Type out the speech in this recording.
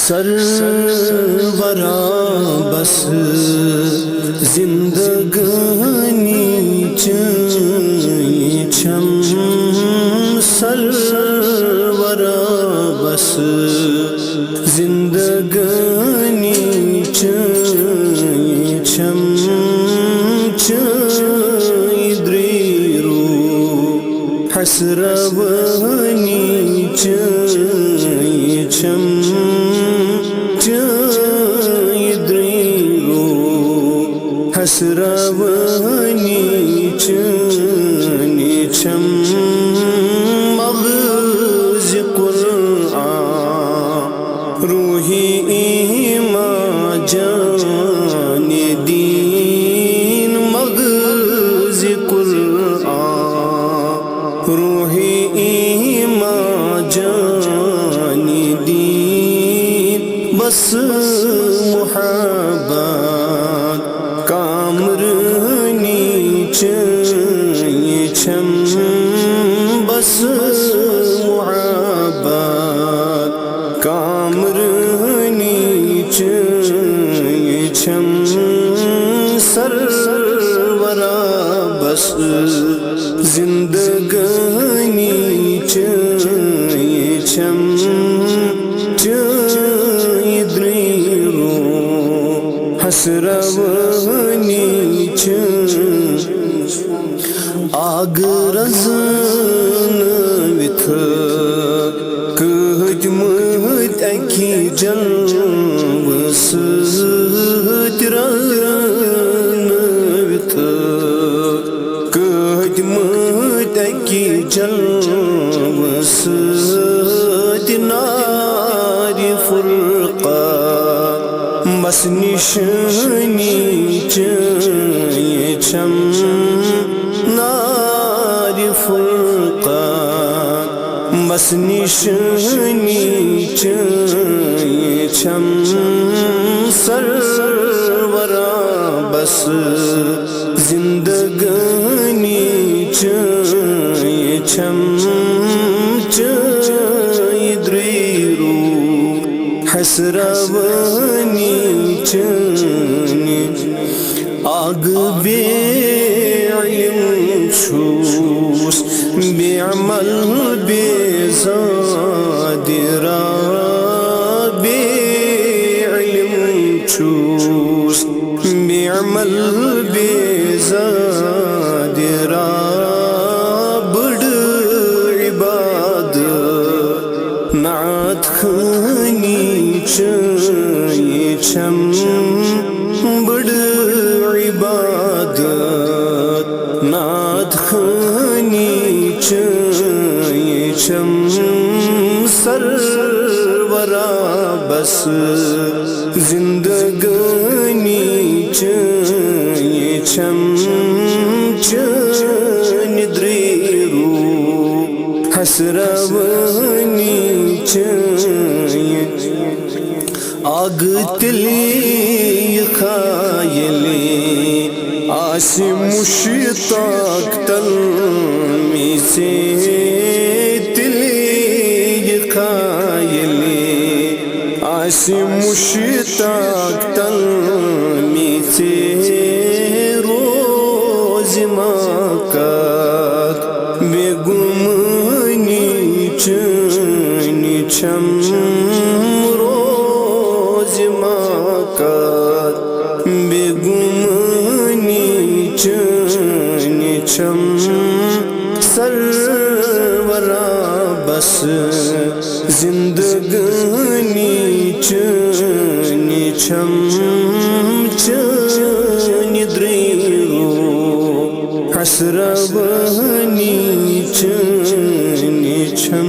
سرورا بس زندگانی چھم سرورا بس زندگانی چھم دریرو حسرونی چھم دریرو حسرونی چھم مغز قرآن روحی ایمان جان دین مغز قرآن روحی ایمان جان دین بس محبت کامرانی چھم بس محبت کامرانی چھم سرورا بس زندگانی چھم دریرو حسرونی آگ رزن وتھ کھتمت اکی جلو سۭتۍ رن وتھ کھتمت اکی جلو سۭتۍ نارِ فرقان بس نشانی چھم نارِ فرقان بس نشانی چھم سرورا بس زندگانی چھم دریرو حسرونی آگ بے علم چھوس بے عمل بے زاد را بے علم چھوس بے عمل بے زاد را بڑ عبادت نعت خوانی چھم بڑ عبادت نعت خوانی چھم سرورا بس زندگانی چھم دریرو حسرونی آگ تلی خایلی آسی مشتاق تلمی سے تلی خایلی آسی مشتاق تلمی سے روز ماکات بے گمانی چھم روز ماکات بے گمانی چھم سرورا بس زندگانی چھم دریرو حسرونی چھم